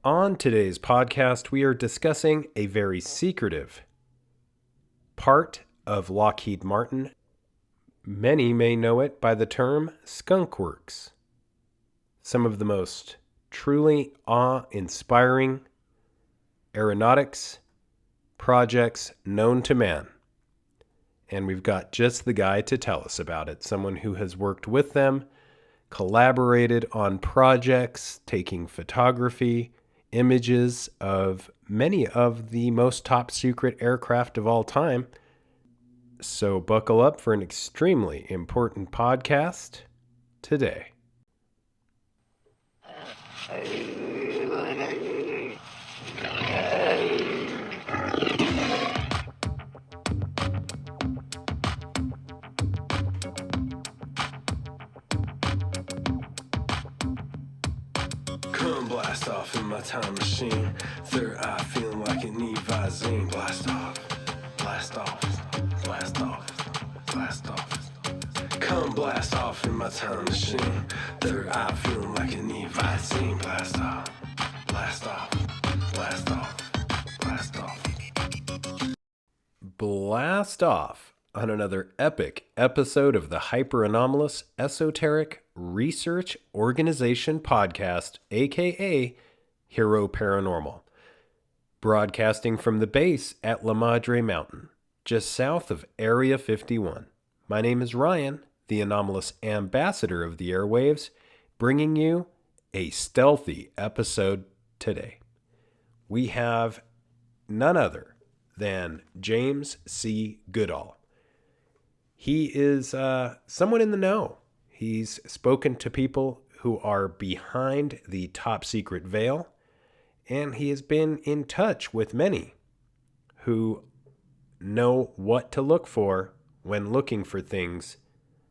On today's podcast, we are discussing a very secretive part of Lockheed Martin. Many may know it by the term Skunkworks. Some of the most truly awe-inspiring aeronautics projects known to man. And we've got just the guy to tell us about it, someone who has worked with them, collaborated on projects, taking photography, images of many of the most top secret aircraft of all time. So buckle up for an extremely important podcast today. Come blast off in my time machine. Third eye feeling like an Evazine. Blast off, blast off, blast off, blast off. Come blast off in my time machine. Third eye feeling like an Evazine. Blast off, blast off, blast off, blast off. Blast off on another epic episode of the Hyper Anomalous Esoteric Research Organization podcast, aka Hero Paranormal, broadcasting from the base at La Madre Mountain, just south of Area 51. My name is Ryan, the anomalous ambassador of the airwaves, bringing you a stealthy episode today. We have none other than James C. Goodall. He is someone in the know. He's spoken to people who are behind the top secret veil, and he has been in touch with many who know what to look for when looking for things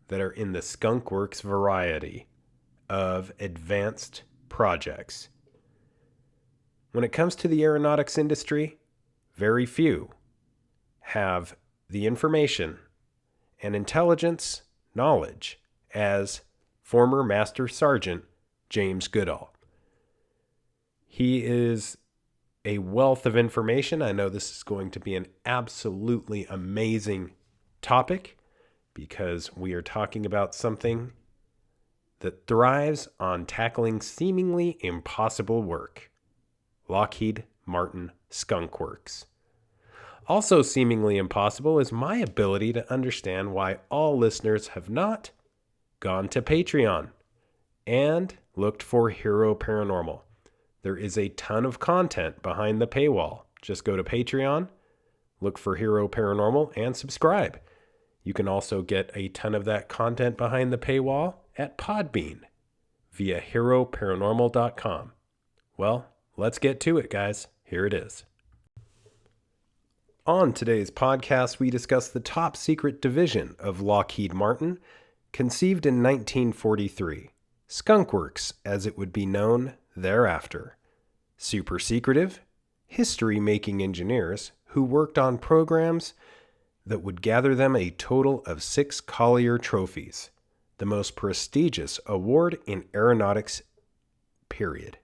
that are in the Skunkworks variety of advanced projects. When it comes to the aeronautics industry, very few have the information and intelligence, knowledge as former Master Sergeant James Goodall. He is a wealth of information. I know this is going to be an absolutely amazing topic because we are talking about something that thrives on tackling seemingly impossible work. Lockheed Martin Skunkworks. Also seemingly impossible is my ability to understand why all listeners have not gone to Patreon and looked for Hero Paranormal. There is a ton of content behind the paywall. Just go to Patreon, look for Hero Paranormal, and subscribe. You can also get a ton of that content behind the paywall at Podbean via heroparanormal.com. Well, let's get to it, guys. Here it is. On today's podcast, we discuss the top secret division of Lockheed Martin, conceived in 1943, Skunkworks as it would be known thereafter. Super secretive, history-making engineers who worked on programs that would gather them a total of 6 Collier trophies, the most prestigious award in aeronautics, period.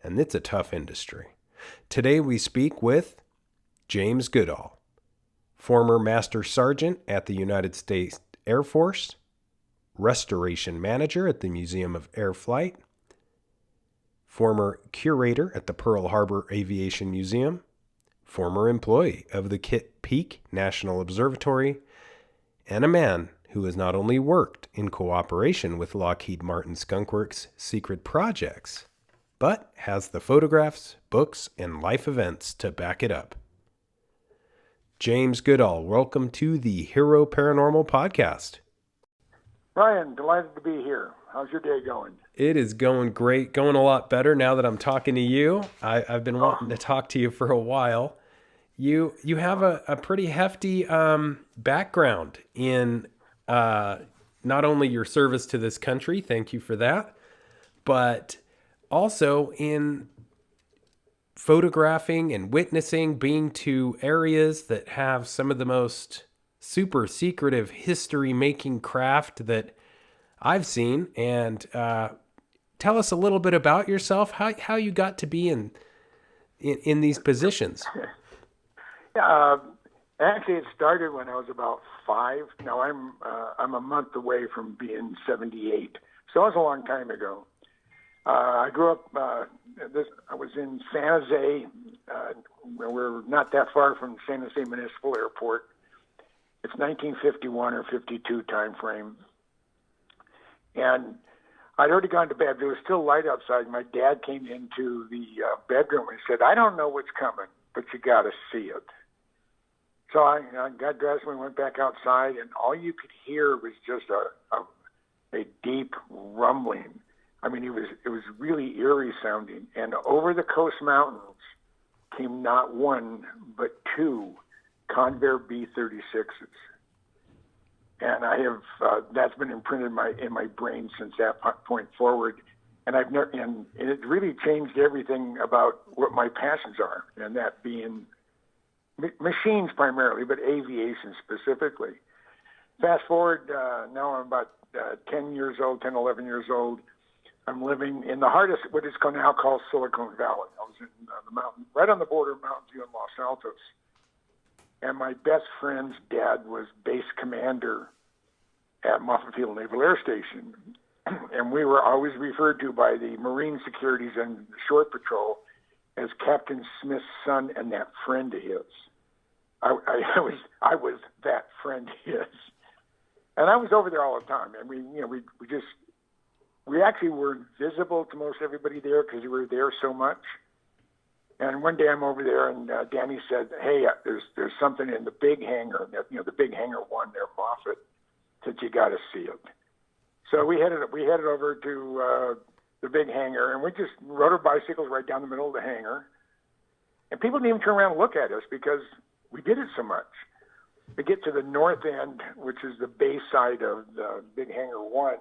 And it's a tough industry. Today we speak with James Goodall, former Master Sergeant at the United States Air Force, Restoration Manager at the Museum of Air Flight, former Curator at the Pearl Harbor Aviation Museum, former employee of the Kitt Peak National Observatory, and a man who has not only worked in cooperation with Lockheed Martin Skunkworks' secret projects, but has the photographs, books, and life events to back it up. James Goodall, welcome to the Hero Paranormal Podcast. Ryan, delighted to be here. How's your day going? It is going great, going a lot better now that I'm talking to you. I've been wanting to talk to you for a while. You have a pretty hefty background in not only your service to this country, thank you for that, but also in photographing and witnessing, being to areas that have some of the most super secretive history-making craft that I've seen. And tell us a little bit about yourself, how you got to be in these positions. Actually, it started when I was about 5. Now I'm a month away from being 78, so it was a long time ago. I grew up. I was in San Jose. We're not that far from San Jose Municipal Airport. It's 1951 or 52 time frame, and I'd already gone to bed. There was still light outside. My dad came into the bedroom and said, "I don't know what's coming, but you got to see it." So I got dressed and we went back outside, and all you could hear was just a deep rumbling. I mean, it was really eerie sounding. And over the Coast Mountains came not one, but 2 Convair B-36s. And I have that's been imprinted in my brain since that point forward. And and it really changed everything about what my passions are, and that being machines primarily, but aviation specifically. Fast forward, now I'm about 10, 11 years old. I'm living in the hardest, what is now called Silicon Valley. I was in the mountain, right on the border of Mountain View and Los Altos. And my best friend's dad was base commander at Moffett Field Naval Air Station. And we were always referred to by the Marine Securities and the Shore Patrol as Captain Smith's son and that friend of his. I was that friend of his. And I was over there all the time. And we actually were invisible to most everybody there because we were there so much. And one day I'm over there, and Danny said, "Hey, there's something in the big hangar, the big hangar 1 there, Moffett, that you got to see it." So we headed over to the big hangar, and we just rode our bicycles right down the middle of the hangar. And people didn't even turn around and look at us because we did it so much. We get to the north end, which is the base side of the big hangar 1,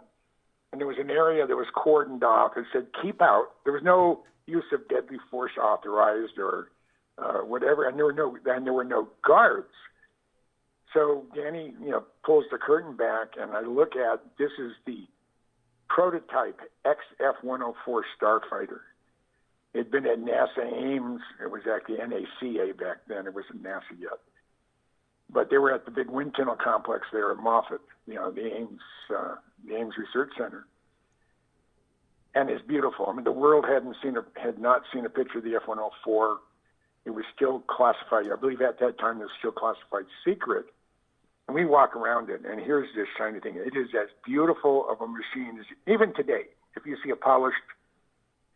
and there was an area that was cordoned off. It said, "Keep out." There was no use of deadly force authorized or whatever, and there were no guards. So Danny, pulls the curtain back, and I look at, this is the prototype XF-104 Starfighter. It had been at NASA Ames. It was actually NACA back then. It wasn't NASA yet. But they were at the big wind tunnel complex there at Moffett, the Ames Research Center. And it's beautiful. I mean, the world had not seen a picture of the F-104. It was still classified. I believe at that time it was still classified secret. And we walk around it, and here's this shiny thing. It is as beautiful of a machine as even today. If you see a polished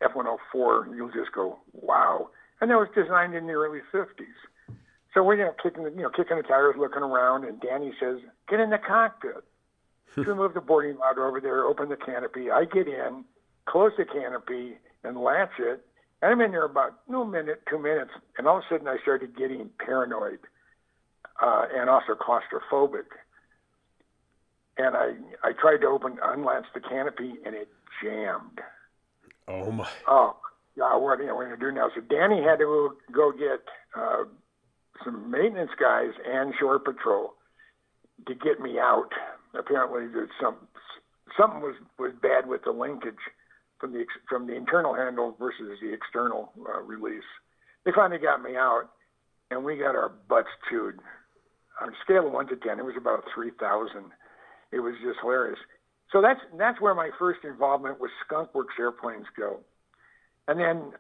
F-104, you'll just go, wow. And that was designed in the early 50s. So we're kicking the tires, looking around, and Danny says, "Get in the cockpit." So we move the boarding rod over there, open the canopy. I get in, close the canopy, and latch it. And I'm in there about 2 minutes, and all of a sudden I started getting paranoid and also claustrophobic. And I tried to unlatch the canopy, and it jammed. Oh my! Oh, yeah. What are you going to do now? So Danny had to go get some maintenance guys and Shore Patrol to get me out. Apparently, there's something was bad with the linkage from the internal handle versus the external release. They finally got me out, and we got our butts chewed. On a scale of 1 to 10, it was about 3,000. It was just hilarious. So that's where my first involvement with Skunkworks airplanes go. And then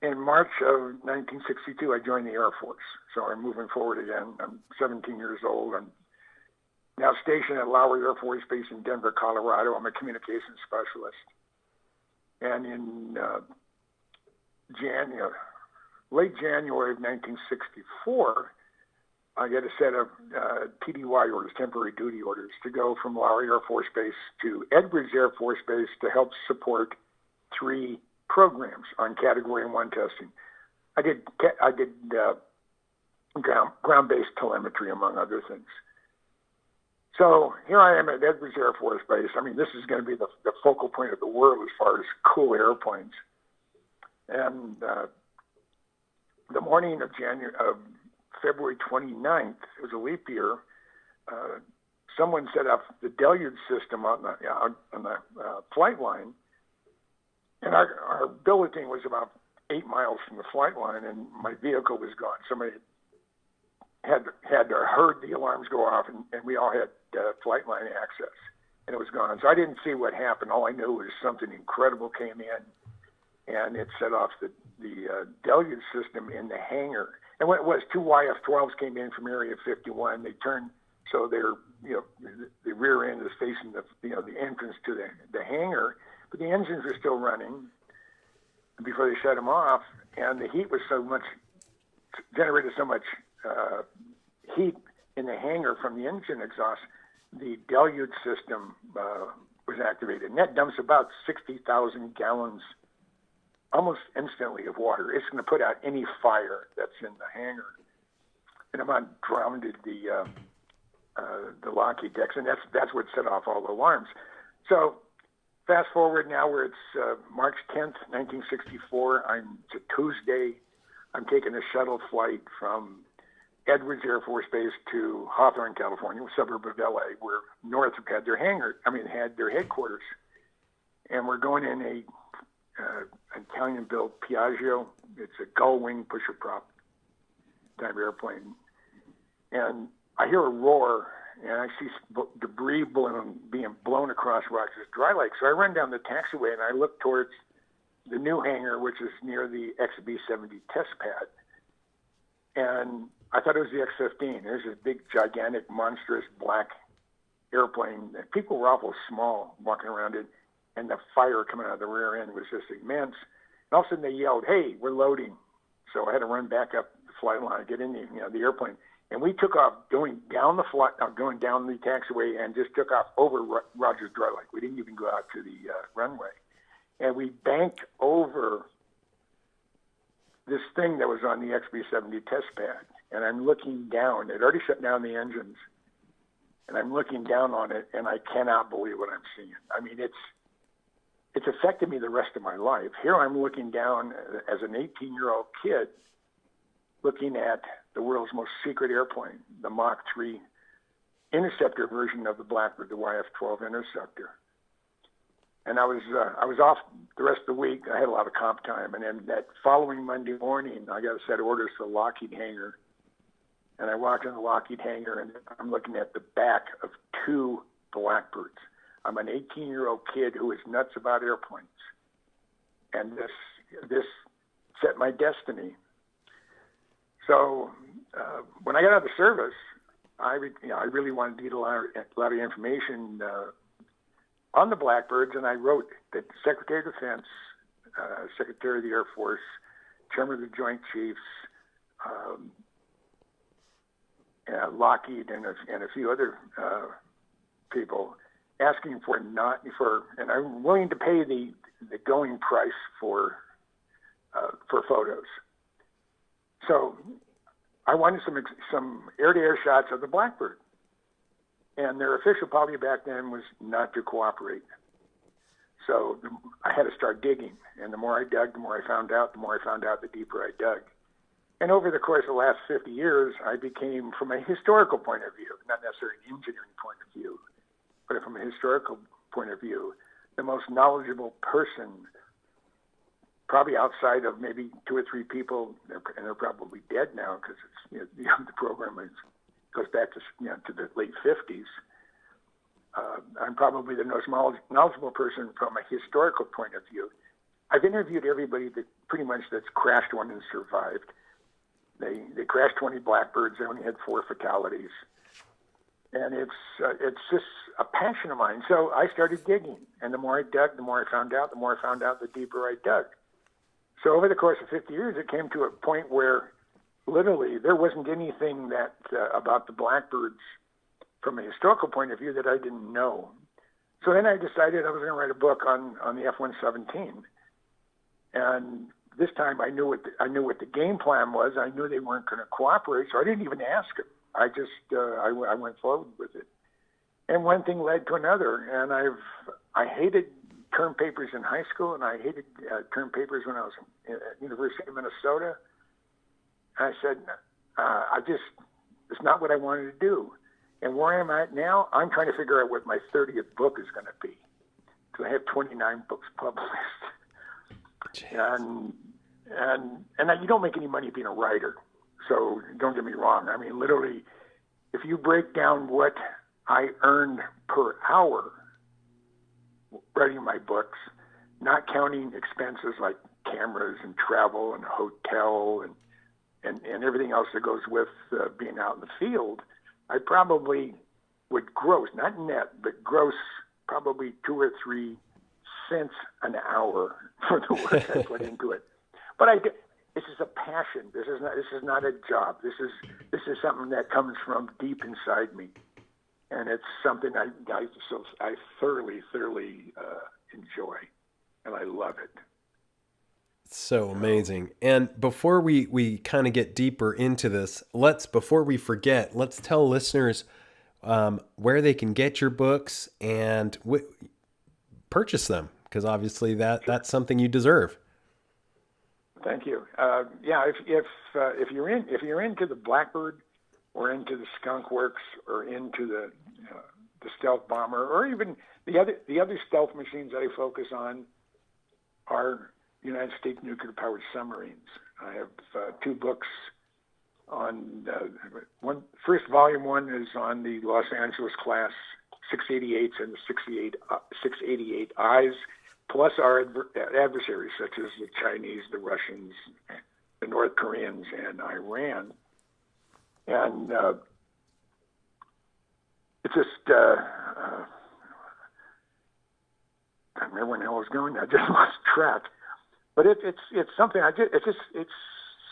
in March of 1962, I joined the Air Force. So I'm moving forward again. I'm 17 years old. I'm now stationed at Lowry Air Force Base in Denver, Colorado. I'm a communications specialist. And in late January of 1964, I get a set of TDY orders, temporary duty orders, to go from Lowry Air Force Base to Edwards Air Force Base to help support 3 programs on Category 1 testing. I did ground-based telemetry, among other things. So here I am at Edwards Air Force Base. I mean, this is going to be the focal point of the world as far as cool airplanes. And the morning of February 29th, it was a leap year, someone set up the deluge system on the flight line, And our billeting was about 8 miles from the flight line, and my vehicle was gone. Somebody had heard the alarms go off, and we all had flight line access, and it was gone. So I didn't see what happened. All I knew was something incredible came in, and it set off the deluge system in the hangar. And what it was, 2 YF-12s came in from Area 51. They turned so they're, the rear end is facing the entrance to the hangar, but the engines were still running before they shut them off, and the heat was generated so much heat in the hangar from the engine exhaust, the deluge system was activated. And that dumps about 60,000 gallons almost instantly of water. It's going to put out any fire that's in the hangar. And about drowned the Lockheed decks, and that's what set off all the alarms. So fast forward now, where it's March 10th, 1964. It's a Tuesday. I'm taking a shuttle flight from Edwards Air Force Base to Hawthorne, California, a suburb of LA, where Northrop had their headquarters. And we're going in an Italian-built Piaggio. It's a gull wing pusher prop type airplane. And I hear a roar, and I see debris being blown across Rogers Dry Lake. So I run down the taxiway, and I look towards the new hangar, which is near the XB-70 test pad. And I thought it was the X-15. There's this big, gigantic, monstrous black airplane. People were awful small walking around it, and the fire coming out of the rear end was just immense. And all of a sudden they yelled, "Hey, we're loading." So I had to run back up the flight line, get in the airplane. And we took off going down the taxiway, and just took off over Rogers Dry Lake. We didn't even go out to the runway. And we banked over this thing that was on the XB-70 test pad. And I'm looking down. It already shut down the engines. And I'm looking down on it, and I cannot believe what I'm seeing. I mean, it's affected me the rest of my life. Here I'm looking down as an 18-year-old kid, looking at the world's most secret airplane, the Mach 3 interceptor version of the Blackbird, the YF-12 interceptor. And I was off the rest of the week. I had a lot of comp time. And then that following Monday morning, I got a set of orders for the Lockheed hangar. And I walked in the Lockheed hangar, and I'm looking at the back of 2 Blackbirds. I'm an 18-year-old kid who is nuts about airplanes. And this set my destiny. So when I got out of service, I really wanted to get a lot of information on the Blackbirds, and I wrote the Secretary of Defense, Secretary of the Air Force, Chairman of the Joint Chiefs, Lockheed, and a few other people, asking and I'm willing to pay the going price for photos. So I wanted some air-to-air shots of the Blackbird. And their official policy back then was not to cooperate. So I had to start digging. And the more I dug, the more I found out. The more I found out, the deeper I dug. And over the course of the last 50 years, I became, from a historical point of view, not necessarily an engineering point of view, but from a historical point of view, the most knowledgeable person, probably outside of maybe 2 or 3 people, and they're probably dead now because it's the program goes back to the late 50s. I'm probably the most knowledgeable person from a historical point of view. I've interviewed everybody that's crashed one and survived. They crashed 20 Blackbirds. They only had 4 fatalities. And it's just a passion of mine. So I started digging. And the more I dug, the more I found out. The more I found out, the deeper I dug. So over the course of 50 years, it came to a point where literally there wasn't anything that about the Blackbirds from a historical point of view that I didn't know. So then I decided I was going to write a book on the F-117. And this time I knew what the game plan was. I knew they weren't going to cooperate, so I didn't even ask them. I just I went forward with it. And one thing led to another, and I hated term papers in high school, and I hated term papers when I was at University of Minnesota. And I said, it's not what I wanted to do. And where I'm at now, I'm trying to figure out what my 30th book is going to be. Because I have 29 books published. and you don't make any money being a writer. So don't get me wrong. I mean, literally, if you break down what I earned per hour writing my books, not counting expenses like cameras and travel and hotel and everything else that goes with being out in the field, I probably would gross, not net, but gross probably 2 or 3 cents an hour for the work I put into it. But this is a passion. This is not a job. This is something that comes from deep inside me, and it's something I thoroughly enjoy, and I love it. So amazing. And before we kind of get deeper into this, before we forget, let's tell listeners where they can get your books and purchase them, because obviously that's something you deserve. Thank you. If you're into the Blackbird or into the Skunkworks or into the stealth bomber, or even the other stealth machines that I focus on are United States nuclear powered submarines. I have 2 books on first volume 1 is on the Los Angeles class 688s and the 688Is, plus our adversaries such as the Chinese, the Russians, the North Koreans, and Iran. And it's just I can't remember when I was going. I just lost track. But it's something it's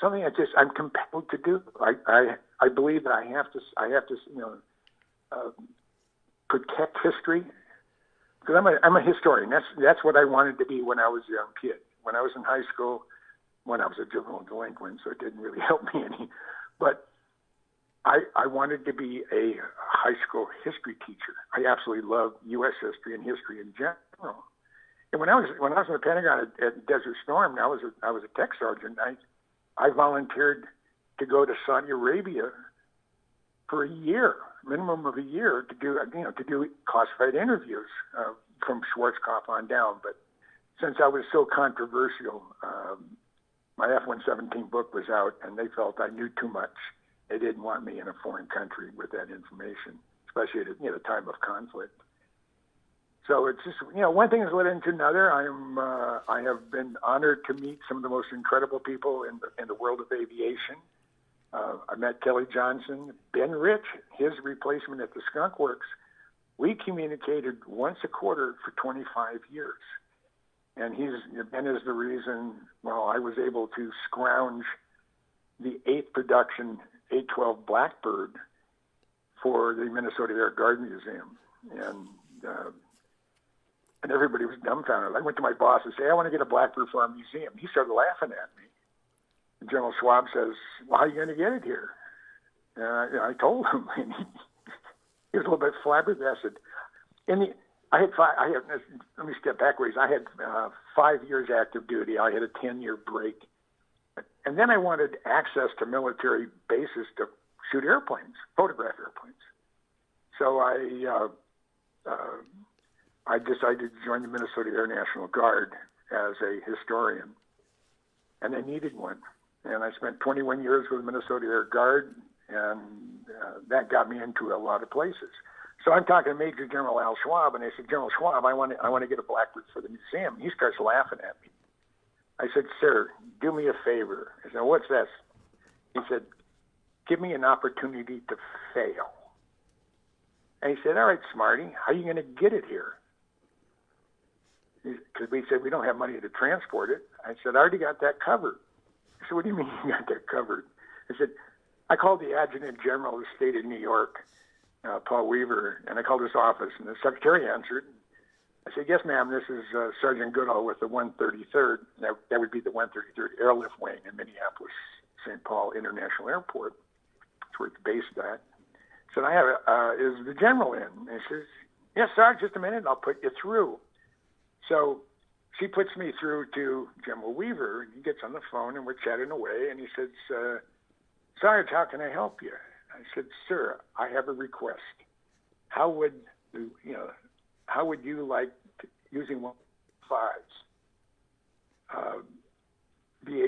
something I'm compelled to do. I believe that I have to protect history, because I'm a historian. That's what I wanted to be when I was a young kid. When I was in high school, when I was a juvenile delinquent, so it didn't really help me any. But I wanted to be a high school history teacher. I absolutely love U.S. history and history in general. And when I was in the Pentagon at Desert Storm, I was a tech sergeant. I volunteered to go to Saudi Arabia for a year, minimum of a year, to do classified interviews from Schwarzkopf on down. But since I was so controversial, my F-117 book was out, and they felt I knew too much. They didn't want me in a foreign country with that information, especially at the time of conflict. So it's just, one thing has led into another. I have been honored to meet some of the most incredible people in the world of aviation. I met Kelly Johnson, Ben Rich, his replacement at the Skunkworks. We communicated once a quarter for 25 years. And Ben is the reason, I was able to scrounge the 8th production 812 Blackbird for the Minnesota Air Guard Museum. And everybody was dumbfounded. I went to my boss and said, I want to get a Blackbird for our museum. He started laughing at me. And General Schwab says, well, how are you going to get it here? And I told him. And he was a little bit flabbergasted. Let me step backwards. I had 5 years active duty. I had a 10-year break. And then I wanted access to military bases to shoot airplanes, photograph airplanes. So I decided to join the Minnesota Air National Guard as a historian, and I needed one. And I spent 21 years with the Minnesota Air Guard, and that got me into a lot of places. So I'm talking to Major General Al Schwab, and I said, General Schwab, I want to get a Blackbird for the museum. He starts laughing at me. I said, sir, do me a favor. I said, what's this? He said, give me an opportunity to fail. And he said, all right, Smarty, how are you going to get it here? Because we said we don't have money to transport it. I said, I already got that covered. He said, what do you mean you got that covered? I said, I called the Adjutant General of the state of New York, Paul Weaver, and I called his office, and the secretary answered. I said, yes, ma'am, this is Sergeant Goodall with the 133rd. That would be the 133rd Airlift Wing in Minneapolis, St. Paul International Airport. That's where it's based at. So I have, is the general in? And he says, yes, Sarge, just a minute, I'll put you through. So she puts me through to General Weaver, and he gets on the phone, and we're chatting away, and he says, Sarge, how can I help you? I said, sir, I have a request. How would you like using 1.5s?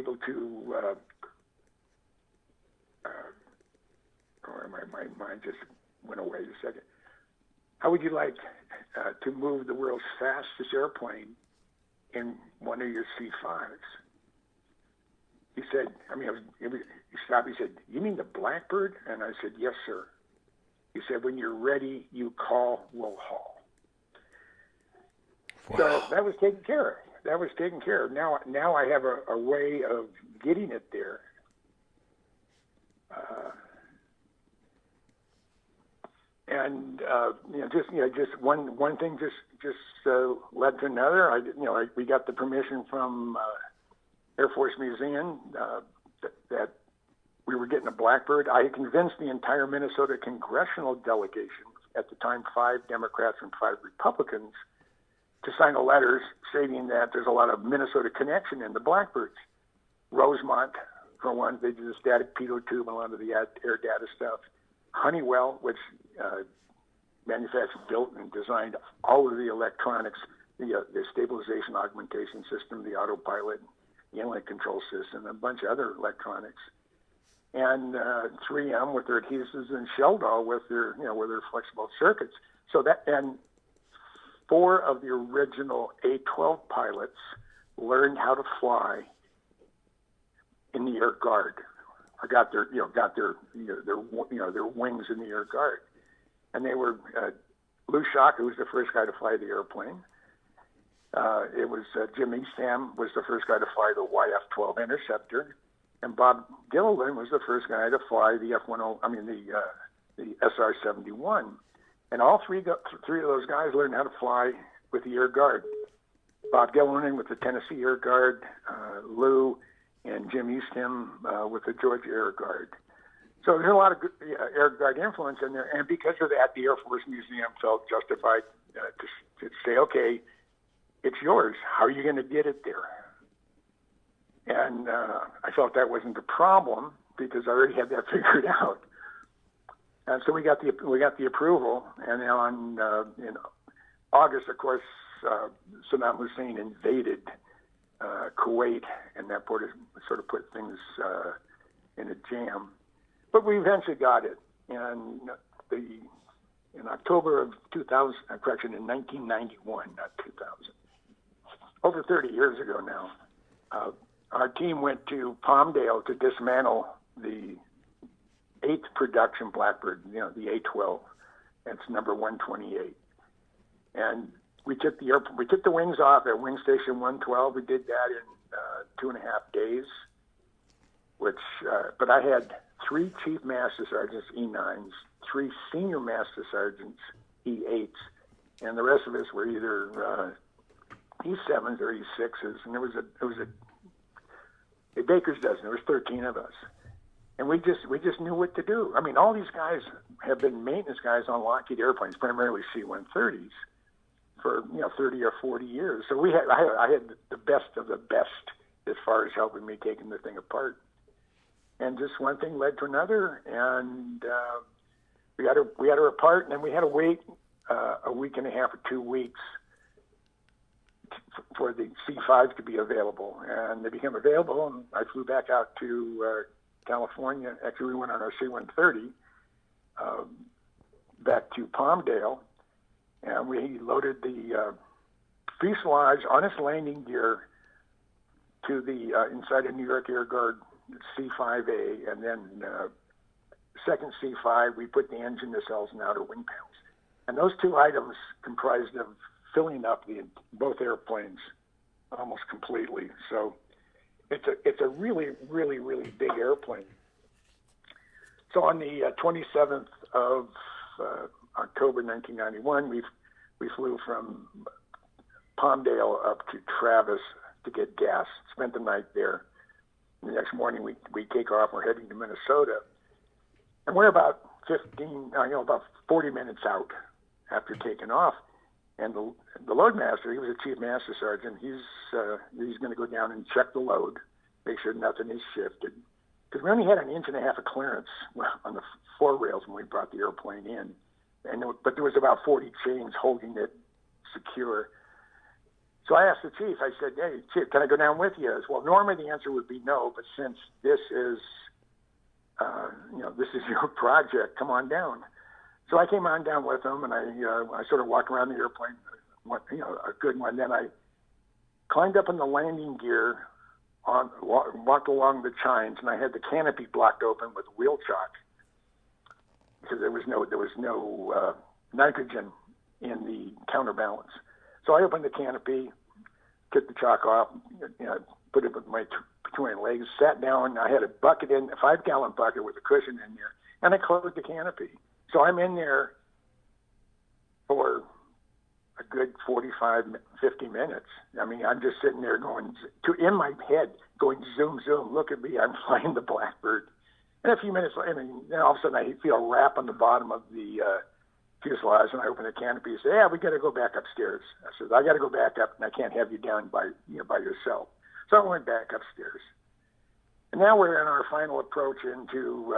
able to, my mind just went away a second. How would you like to move the world's fastest airplane in one of your C5s? He said, he stopped. He said, "You mean the Blackbird?" And I said, "Yes, sir." He said, "When you're ready, you call, we'll haul." Wow. So that was taken care of. Now I have a way of getting it there. Just one thing led to another. We got the permission from Air Force Museum that we were getting a Blackbird. I convinced the entire Minnesota congressional delegation, at the time 5 Democrats and 5 Republicans, to sign a letter stating that there's a lot of Minnesota connection in the Blackbirds. Rosemont, for one, they do the static pitot tube and a lot of the air data stuff. Honeywell, which manufactured, built, and designed all of the electronics, the stabilization augmentation system, the autopilot, the inlet control system, a bunch of other electronics. And 3M with their adhesives, and Sheldall with their flexible circuits. So that, and 4 of the original A-12 pilots learned how to fly in the Air Guard, or got their wings in the Air Guard. And they were Lou Schock, who was the first guy to fly the airplane. It was Jim Eastham was the first guy to fly the YF-12 Interceptor, and Bob Gilliland was the first guy to fly the the SR-71. And all three of those guys learned how to fly with the Air Guard. Bob Gilliland with the Tennessee Air Guard, Lou and Jim Eastham with the Georgia Air Guard. So there's a lot of good Air Guard influence in there, and because of that, the Air Force Museum felt justified to say, "Okay, it's yours. How are you going to get it there?" And I felt that wasn't a problem because I already had that figured out. And so we got the approval, and then in August, of course, Saddam Hussein invaded Kuwait, and that sort of put things in a jam. But we eventually got it, and in October of 2000, in 1991, not 2000, over 30 years ago now, our team went to Palmdale to dismantle the 8th production Blackbird, the A-12. That's number 128. And we took the wings off at Wing Station 112. We did that in 2.5 days. But I had 3 Chief Master Sergeants E9s, 3 Senior Master Sergeants E8s, and the rest of us were either E7s or E6s. And it was a baker's dozen. There was 13 of us. And we just knew what to do. I mean, all these guys have been maintenance guys on Lockheed airplanes, primarily C-130s, for 30 or 40 years. So I had the best of the best as far as helping me taking the thing apart. And just one thing led to another, and we had her apart, and then we had to wait a week and a half or 2 weeks for the C5 to be available. And they became available, and I flew back out to California. Actually, we went on our C-130 back to Palmdale, and we loaded the fuselage on its landing gear to the inside of New York Air Guard C-5A, and then second C-5, we put the engine nacelles and outer wing panels. And those 2 items comprised of filling up both airplanes almost completely. So it's a really, really, really big airplane. So on the 27th of October 1991, we flew from Palmdale up to Travis to get gas, spent the night there. The next morning we take off, we're heading to Minnesota. And we're about 40 minutes out after taking off. And the load master, he was a Chief Master Sergeant, he's going to go down and check the load, make sure nothing is shifted. Because we only had an 1.5 inch of clearance on the floor rails when we brought the airplane in. But there was about 40 chains holding it secure. So I asked the chief, I said, hey, Chief, can I go down with you? Well, normally the answer would be no, but since this is, this is your project, come on down. So I came on down with him, and I sort of walked around the airplane, a good one. Then I climbed up in the landing gear, walked along the chines, and I had the canopy blocked open with wheel chalk because there was no nitrogen in the counterbalance. So I opened the canopy, took the chalk off, put it between my legs, sat down. I had a 5-gallon bucket with a cushion in there, and I closed the canopy. So I'm in there for a good 45, 50 minutes. I mean, I'm just sitting there in my head, going zoom, zoom, look at me, I'm flying the Blackbird. And a few minutes later, then all of a sudden I feel a rap on the bottom of the fuselage, and I open the canopy and say, yeah, we got to go back upstairs. I said, I got to go back up, and I can't have you down by yourself. So I went back upstairs. And now we're in our final approach into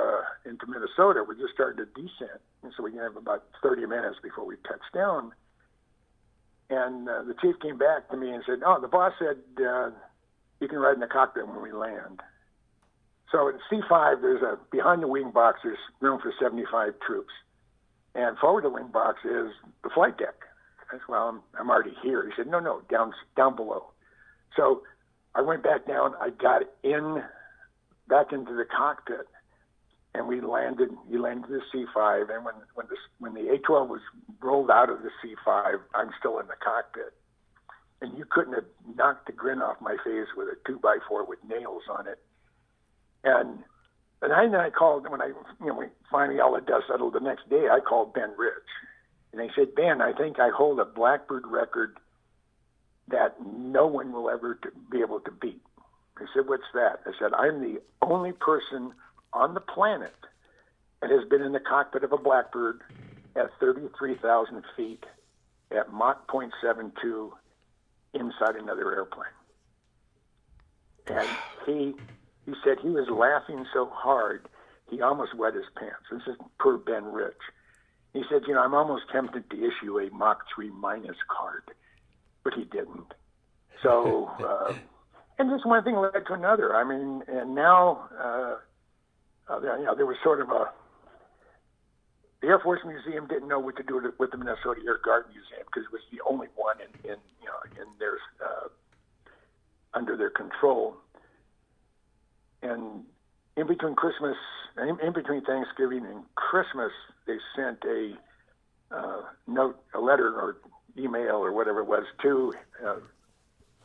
Minnesota. We're just starting to descent, and so we have about 30 minutes before we touch down. And the chief came back to me and said, the boss said you can ride in the cockpit when we land. So at C5, behind the wing box, there's room for 75 troops. And forward the wing box is the flight deck. I said, well, I'm already here. He said, no, down below. So I went back down. I got back into the cockpit, and we landed. You landed the C5, and when the A-12 was rolled out of the C5, I'm still in the cockpit, and you couldn't have knocked the grin off my face with a 2x4 with nails on it. And I called when finally all the dust settled. The next day, I called Ben Rich, and I said, Ben, I think I hold a Blackbird record that no one will ever be able to beat. He said, what's that? I said, I'm the only person on the planet that has been in the cockpit of a Blackbird at 33,000 feet at Mach 0.72 inside another airplane. And he said he was laughing so hard he almost wet his pants. This is per Ben Rich. He said, I'm almost tempted to issue a Mach 3 minus card, but he didn't. So, and just one thing led to another. I mean, and now, there was sort of the Air Force Museum didn't know what to do with the Minnesota Air Guard Museum because it was the only one in their under their control. And in between Thanksgiving and Christmas, they sent a letter or email or whatever it was to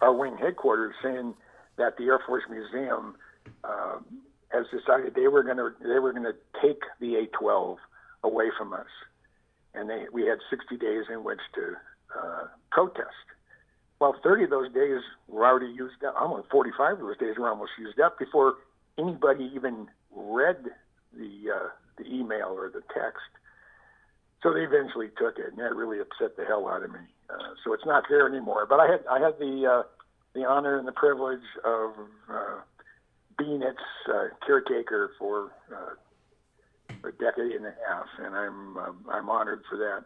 our wing headquarters saying that the Air Force Museum has decided they were going to take the A-12 away from us, and we had 60 days in which to protest. Well, 30 of those days were already used up. Almost 45 of those days were almost used up before anybody even read the email or the text. So they eventually took it, and that really upset the hell out of me. So it's not there anymore. But I had the honor and the privilege of being its caretaker for a decade and a half, and I'm honored for that.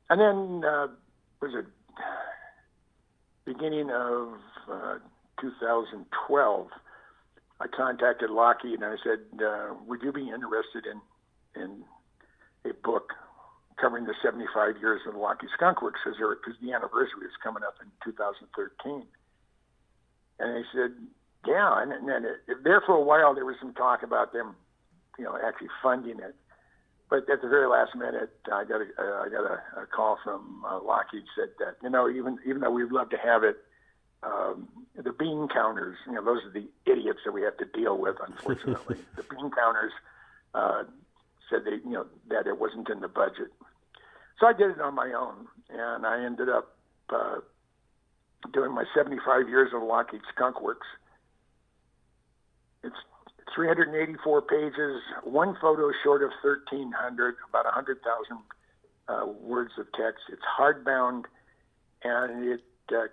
And then was it beginning of 2012? I contacted Lockheed and I said, would you be interested in a book covering the 75 years of the Lockheed Skunkworks because the anniversary is coming up in 2013. And they said, yeah. And then there for a while, there was some talk about them, actually funding it. But at the very last minute, I got a call from Lockheed said that, even though we'd love to have it, the bean counters, those are the idiots that we have to deal with, unfortunately. The bean counters said that it wasn't in the budget. So I did it on my own, and I ended up doing my 75 years of Lockheed Skunkworks. It's 384 pages, one photo short of 1,300, about 100,000 words of text. It's hardbound, and it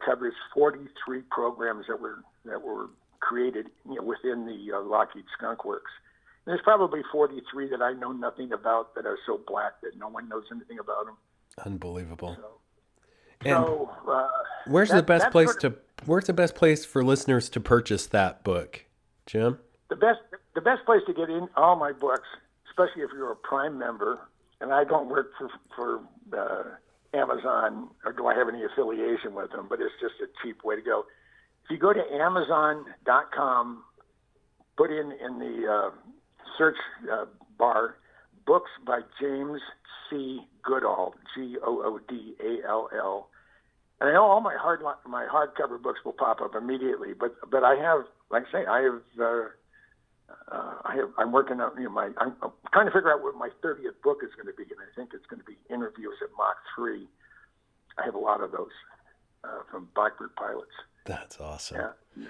covers 43 programs that were created within the Lockheed Skunkworks. There's probably 43 that I know nothing about that are so black that no one knows anything about them. Unbelievable. So, And So where's the best that's place sort of where's the best place for listeners to purchase that book, Jim? the best place to get in all my books, especially if you're a Prime member. And I don't work for Amazon, or do I have any affiliation with them? But it's just a cheap way to go. If you go to Amazon.com, put in the search bar books by James C. Goodall, Goodall, and I know all my hardcover books will pop up immediately. But I have, like I say, I'm working on I'm trying to figure out what my 30th book is going to be, and I think it's going to be Interviews at Mach 3. I have a lot of those from Blackbird pilots. That's awesome. Yeah.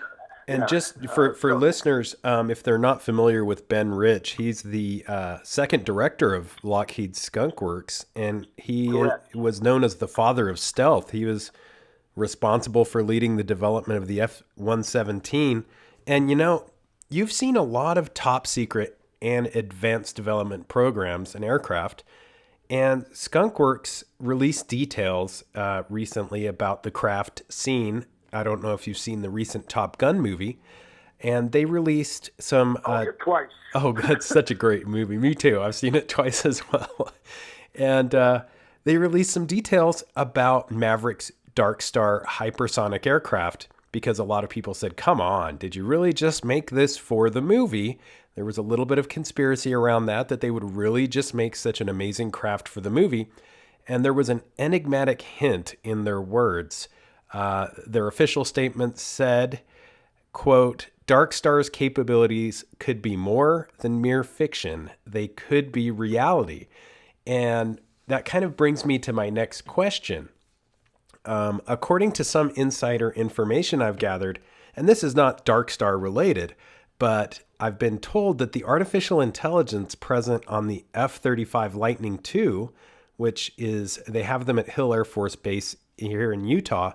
And just for listeners, if they're not familiar with Ben Rich, he's the second director of Lockheed Skunkworks, and he was known as the father of stealth. He was responsible for leading the development of the F-117. And, you've seen a lot of top secret and advanced development programs and aircraft. And Skunkworks released details recently about the craft seen. I don't know if you've seen the recent Top Gun movie. And they released some... twice. Oh, that's such a great movie. Me too. I've seen it twice as well. And they released some details about Maverick's Dark Star hypersonic aircraft, because a lot of people said, come on, did you really just make this for the movie? There was a little bit of conspiracy around that they would really just make such an amazing craft for the movie. And there was an enigmatic hint in their words. Their official statement said, quote, Dark Star's capabilities could be more than mere fiction. They could be reality. And that kind of brings me to my next question. According to some insider information I've gathered, and this is not Dark Star related, but I've been told that the artificial intelligence present on the F-35 Lightning II, which is, they have them at Hill Air Force Base here in Utah,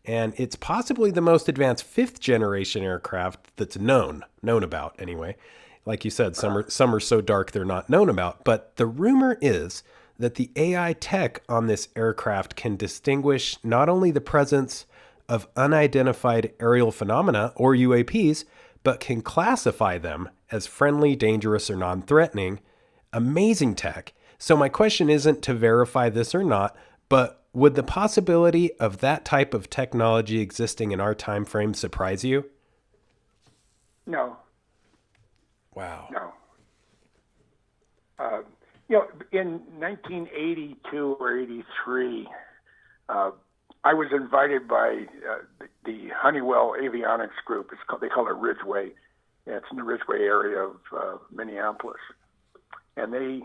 and it's possibly the most advanced fifth generation aircraft that's known about anyway. Like you said, some are so dark they're not known about, but the rumor is that the AI tech on this aircraft can distinguish not only the presence of unidentified aerial phenomena, or UAPs, but can classify them as friendly, dangerous, or non-threatening. Amazing tech. So my question isn't to verify this or not, but would the possibility of that type of technology existing in our time frame surprise you? No. Wow. No. In 1982 or 83, I was invited by the Honeywell Avionics Group. They call it Ridgeway. It's in the Ridgeway area of Minneapolis. And they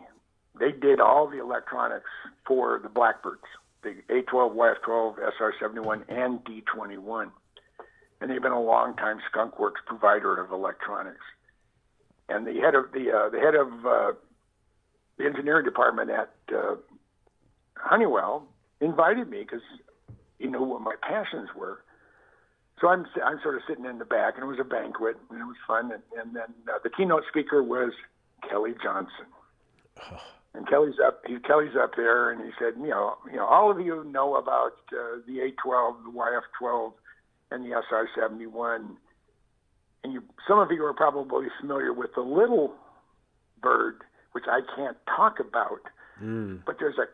did all the electronics for the Blackbirds, the A-12, YF-12, SR-71, and D-21. And they've been a long-time Skunkworks provider of electronics. And the head of the engineering department at Honeywell invited me because he knew what my passions were. So I'm sort of sitting in the back, and it was a banquet, and it was fun. And then the keynote speaker was Kelly Johnson. And Kelly's up there, and he said, all of you know about the A-12, the YF-12, and the SR-71, and some of you are probably familiar with the little bird, which I can't talk about. But it's a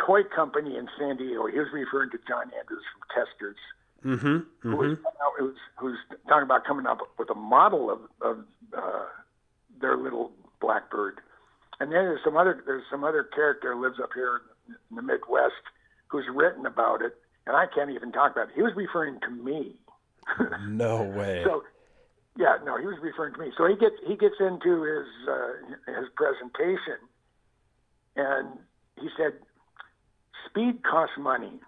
toy company in San Diego. He was referring to John Andrews from Testers, who's talking about coming up with a model of their little Blackbird. And then there's some other character who lives up here in the Midwest who's written about it, and I can't even talk about it. He was referring to me. No way. So, yeah, no, he was referring to me. So he gets into his presentation, and he said, "Speed costs money.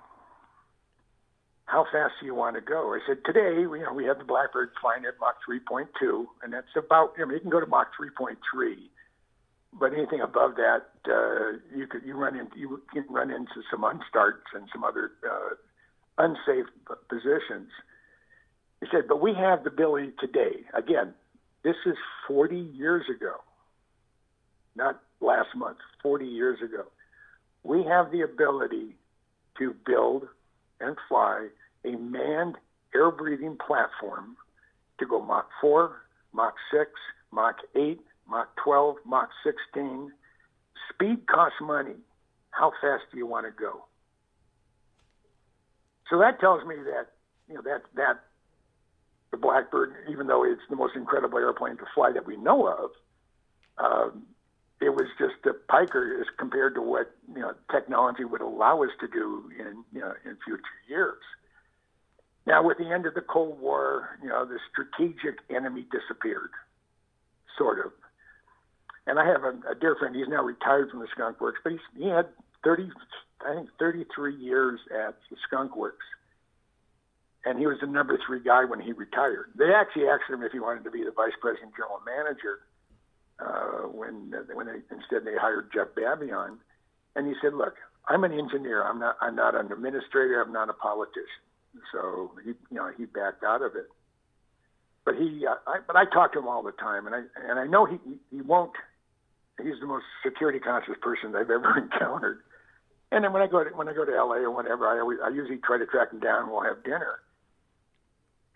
How fast do you want to go?" I said, "Today, we have the Blackbird flying at Mach 3.2, and that's about. You can go to Mach 3.3, but anything above that, you can run into some unstarts and some other unsafe positions." He said, "But we have the ability today. Again, this is 40 years ago, not last month. 40 years ago, we have the ability to build and fly a manned air-breathing platform to go Mach 4, Mach 6, Mach 8, Mach 12, Mach 16. Speed costs money. How fast do you want to go? So that tells me that, that the Blackbird, even though it's the most incredible airplane to fly that we know of, it was just a piker as compared to what technology would allow us to do in future years. Now, with the end of the Cold War, the strategic enemy disappeared, sort of. And I have a dear friend. He's now retired from the Skunkworks, but he had 33 years at the Skunkworks, and he was the number 3 guy when he retired. They actually asked him if he wanted to be the vice president general manager. When they hired Jeff Babby on, and he said, "Look, I'm an engineer. I'm not an administrator. I'm not a politician." So he backed out of it. But I talk to him all the time, and I know he won't. He's the most security conscious person I've ever encountered. And then when I go to LA or whatever, I usually try to track him down. We'll have dinner.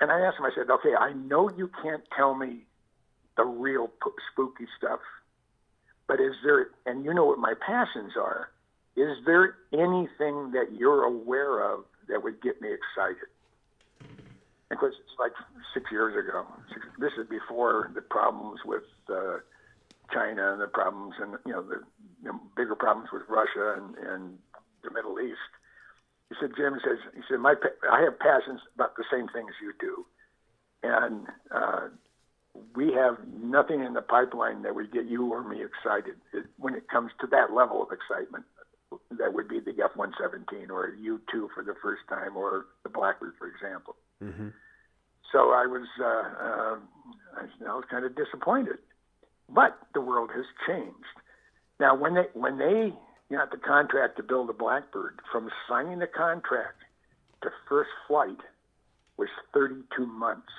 And I asked him. I said, "Okay, I know you can't tell me the real spooky stuff, but is there, and you know what my passions are, is there anything that you're aware of that would get me excited?" And of course, it's like 6 years ago. This is before the problems with China and the problems and the bigger problems with Russia and the Middle East. He said, "Jim," he said, I have passions about the same things you do, and we have nothing in the pipeline that would get you or me excited when it comes to that level of excitement. That would be the F-117 or a U-2 for the first time, or the Blackbird, for example. Mm-hmm. So I was kind of disappointed, but the world has changed. Now, when they got the contract to build a Blackbird, from signing the contract to first flight was 32 months.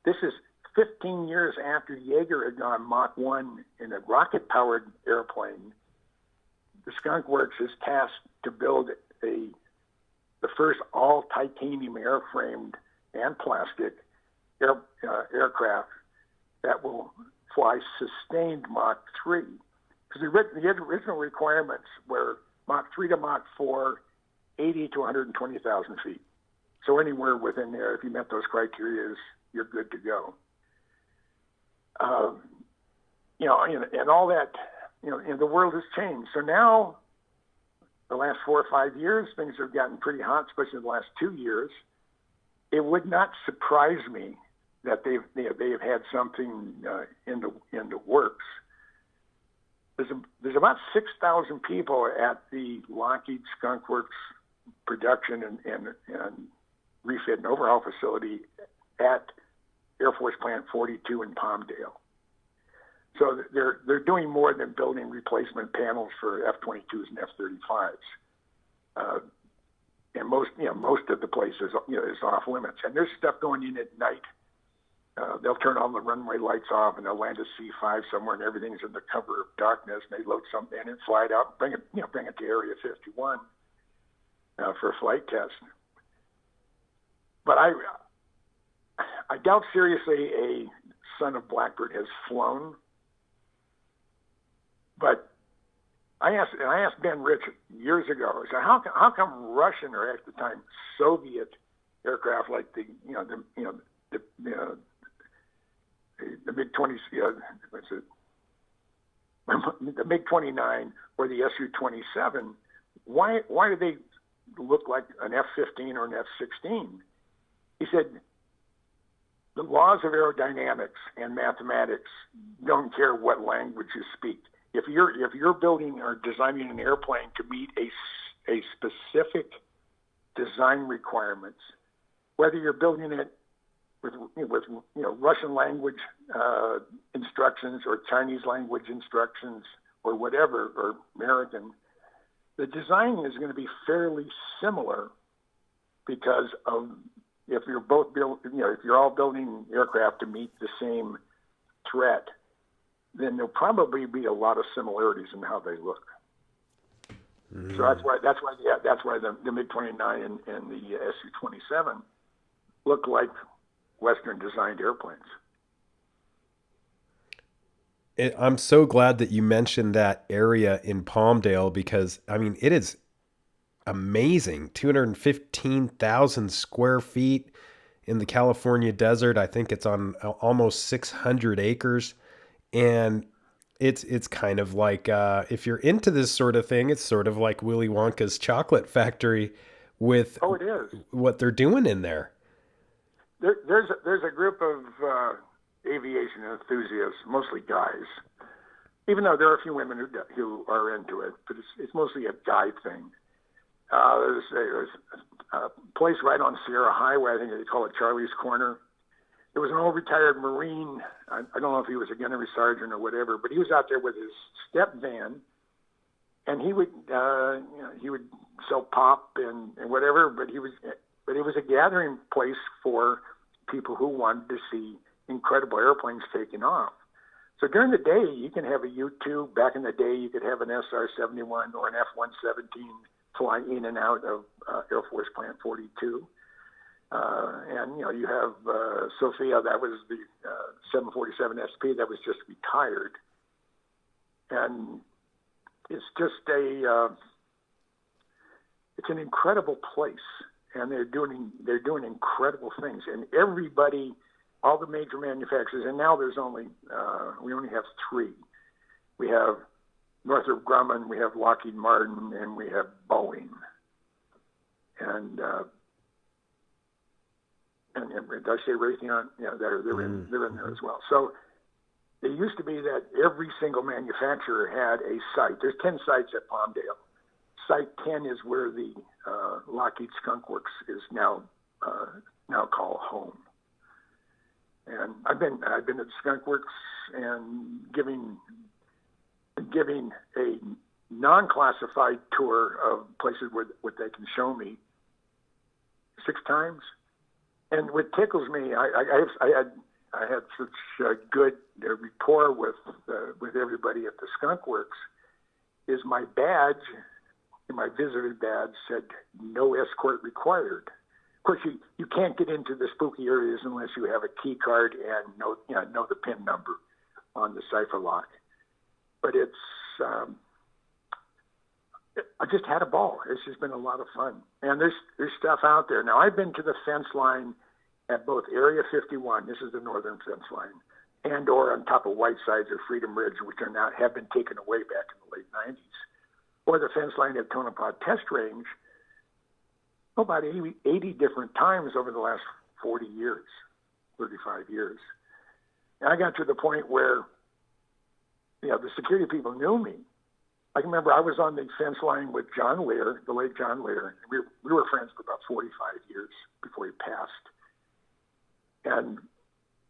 This is 15 years after Yeager had gone Mach 1 in a rocket-powered airplane. The Skunkworks is tasked to build the first all-titanium airframed and plastic aircraft that will fly sustained Mach 3. Because the original requirements were Mach 3 to Mach 4, 80 to 120,000 feet. So anywhere within there, if you met those criteria, you're good to go. And all that, the world has changed. So now, the last 4 or 5 years, things have gotten pretty hot, especially the last 2 years. It would not surprise me that they've had something in the works. There's about 6,000 people at the Lockheed Skunkworks production and refit and overhaul facility at Air Force Plant 42 in Palmdale. So they're doing more than building replacement panels for F-22s and F-35s. And most of the place is off limits. And there's stuff going in at night. They'll turn all the runway lights off, and they'll land a C-5 somewhere, and everything's in the cover of darkness. And they load something in and fly it out, bring it to Area 51 for a flight test. But I doubt seriously a son of Blackbird has flown. But I asked Ben Rich years ago. I said, how come Russian, or at the time Soviet aircraft like the MiG-20, the MiG-29 or the Su-27, why do they look like an F-15 or an F-16? He said, the laws of aerodynamics and mathematics don't care what language you speak. If you're building or designing an airplane to meet a specific design requirements, whether you're building it with Russian language instructions or Chinese language instructions or whatever, or American, the design is going to be fairly similar, because of if you're all building aircraft to meet the same threat, then there'll probably be a lot of similarities in how they look. So that's why the MiG-29 and the Su-27 look like Western designed airplanes. I'm so glad that you mentioned that area in Palmdale because, I mean, it is amazing. 215,000 square feet in the California desert. I think it's on almost 600 acres. And it's kind of like, if you're into this sort of thing, it's sort of like Willy Wonka's chocolate factory with it is. what they're doing in there. There's a group of aviation enthusiasts, mostly guys. Even though there are a few women who are into it, but it's mostly a guy thing. There's a place right on Sierra Highway. I think they call it Charlie's Corner. There was an old retired Marine. I don't know if he was a gunnery sergeant or whatever, but he was out there with his step van, and he would sell pop and whatever. But it was a gathering place for people who wanted to see incredible airplanes taking off. So during the day, you can have a U-2. Back in the day, you could have an SR-71 or an F-117 fly in and out of Air Force Plant 42. And, you have Sophia, that was the 747 SP that was just retired. And it's just it's an incredible place. And they're doing incredible things. And everybody, all the major manufacturers, and now there's we only have three. We have Northrop Grumman, we have Lockheed Martin, and we have Boeing. And did I say Raytheon? Yeah, they're in there as well. So it used to be that every single manufacturer had a site. There's 10 sites at Palmdale. Site 10 is where the Lockheed Skunkworks is now called home. And I've been at Skunkworks and giving a non-classified tour of places where they can show me 6 times. And what tickles me, I had such good rapport with everybody at the Skunkworks, is my badge, my visitor badge said no escort required. Of course, you can't get into the spooky areas unless you have a key card and know the PIN number on the cipher lock. But I just had a ball. It's just been a lot of fun. And there's stuff out there. Now, I've been to the fence line at both Area 51, this is the northern fence line, and or on top of Whitesides or Freedom Ridge, which have been taken away back in the late 90s, or the fence line at Tonopah Test Range, about 80 different times over the last 40 years, 35 years. And I got to the point where the security people knew me. I can remember I was on the fence line with John Lear, the late John Lear. We were friends for about 45 years before he passed. And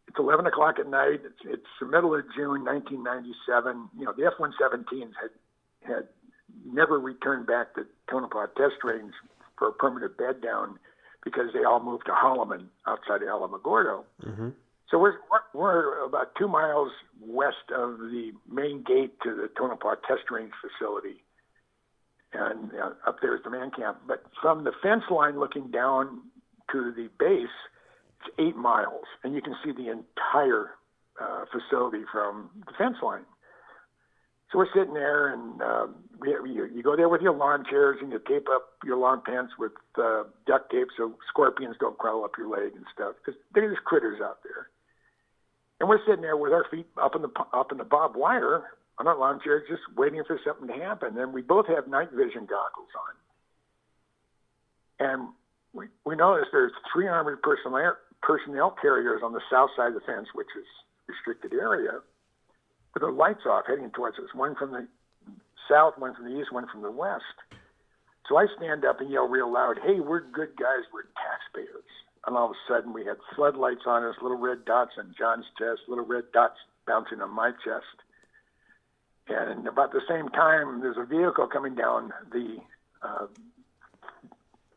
it's 11 o'clock at night. It's the middle of June, 1997. The F-117s had never returned back to Tonopah Test Range for a permanent bed down because they all moved to Holloman outside of Alamogordo. Mm-hmm. So we're about 2 miles west of the main gate to the Tonopah Test Range facility. And up there is the man camp. But from the fence line looking down to the base, it's 8 miles. And you can see the entire facility from the fence line. So we're sitting there, and you go there with your lawn chairs, and you tape up your lawn pants with duct tape so scorpions don't crawl up your leg and stuff, because there's critters out there. And we're sitting there with our feet up in the barbed wire on our lawn chairs, just waiting for something to happen. And we both have night vision goggles on. And we noticed there's 3 armored personnel carriers on the south side of the fence, which is restricted area, with the lights off heading towards us, one from the south, one from the east, one from the west. So I stand up and yell real loud, "Hey, we're good guys, we're taxpayers." And all of a sudden we had floodlights on us, little red dots on John's chest, little red dots bouncing on my chest. And about the same time, there's a vehicle coming down the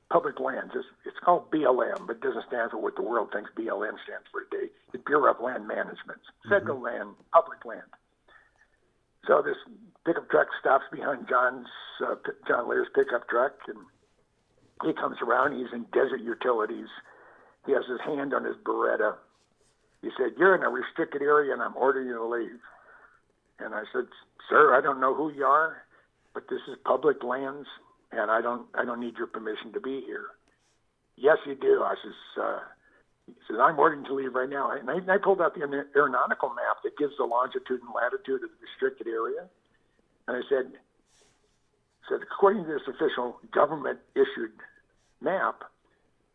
public lands. It's called BLM, but it doesn't stand for what the world thinks BLM stands for today. It's Bureau of Land Management, federal land, public land. So this pickup truck stops behind John Lear's pickup truck, and he comes around. He's in Desert Utilities. He has his hand on his Beretta. He said, "You're in a restricted area, and I'm ordering you to leave." And I said, "Sir, I don't know who you are, but this is public lands, and I don't need your permission to be here." "Yes, you do." He says, "I'm ordering to leave right now." And I pulled out the aeronautical map that gives the longitude and latitude of the restricted area. And I said, according to this official government-issued map,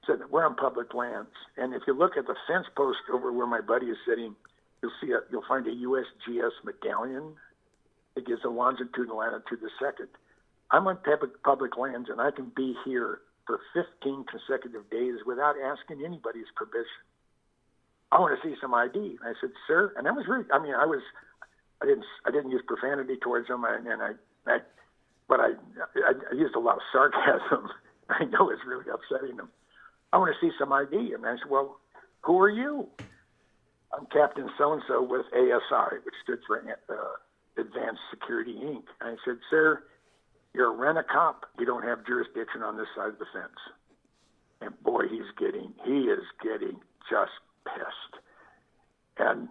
said we're on public lands. And if you look at the fence post over where my buddy is sitting, you'll find a USGS medallion. It gives the longitude and latitude the second. I'm on public lands, and I can be here for 15 consecutive days without asking anybody's permission. I want to see some ID. And I said, "Sir," and that was really, I didn't use profanity towards him, but I used a lot of sarcasm. I know it's really upsetting him. "I want to see some ID." And I said, "Well, who are you?" "I'm Captain so-and-so with ASI, which stood for Advanced Security, Inc. And I said, "Sir, you're a rent-a-cop. You don't have jurisdiction on this side of the fence." And boy, he is getting just pissed. And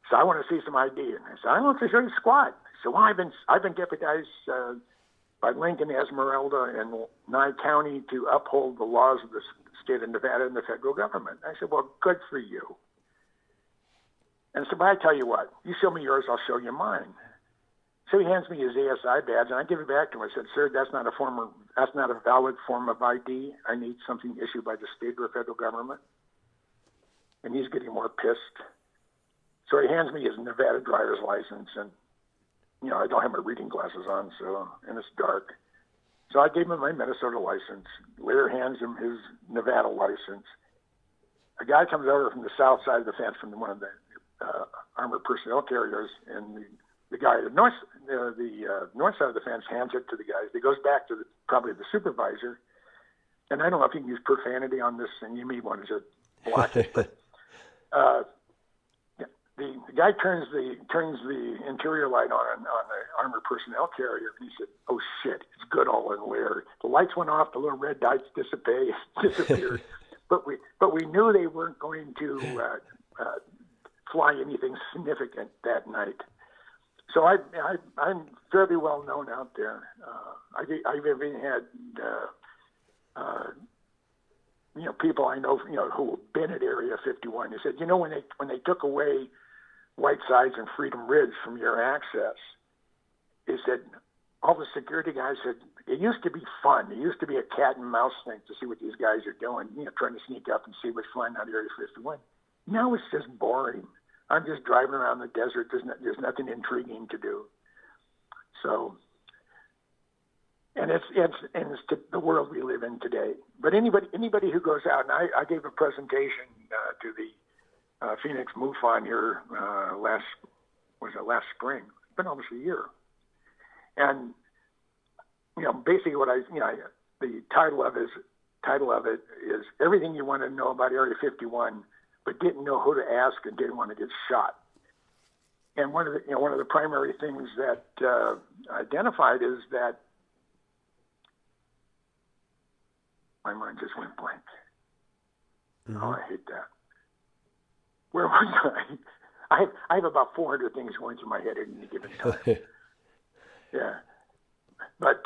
so I want to see some ID. And I said, "I want to show you squad." So I've been deputized by Lincoln, Esmeralda, and Nye County to uphold the laws of the state of Nevada and the federal government. I said, "Well, good for you." And so, but I tell you what, you show me yours, I'll show you mine. So he hands me his ASI badge, and I give it back to him. I said, "Sir, that's not a valid form of ID. I need something issued by the state or federal government." And he's getting more pissed. So he hands me his Nevada driver's license, and I don't have my reading glasses on, and it's dark. So I gave him my Minnesota license. Lear hands him his Nevada license. A guy comes over from the south side of the fence, from one of the armored personnel carriers, and the guy at the north side of the fence hands it to the guys. He goes back to probably the supervisor, and I don't know if you can use profanity on this, and you may want to just block it. But the guy turns the interior light on the armored personnel carrier, and he said, "Oh shit, it's Goodall and Lear." The lights went off, the little red dots disappeared, but we knew they weren't going to fly anything significant that night. So I'm fairly well known out there. I've even had people I know who have been at Area 51. They said, when they took away Whitesides and Freedom Ridge from your access, they said all the security guys said it used to be fun. It used to be a cat and mouse thing to see what these guys are doing, trying to sneak up and see what's flying out of Area 51. Now it's just boring. I'm just driving around the desert. There's nothing intriguing to do. So, and it's the world we live in today. But anybody who goes out, and I gave a presentation to the Phoenix MUFON here last spring. It's been almost a year. And basically what the title of it is everything you want to know about Area 51, but didn't know who to ask and didn't want to get shot. And one of the primary things that identified is that my mind just went blank. Mm-hmm. Oh, I hate that. Where was I? I have about 400 things going through my head at any given time. Yeah, but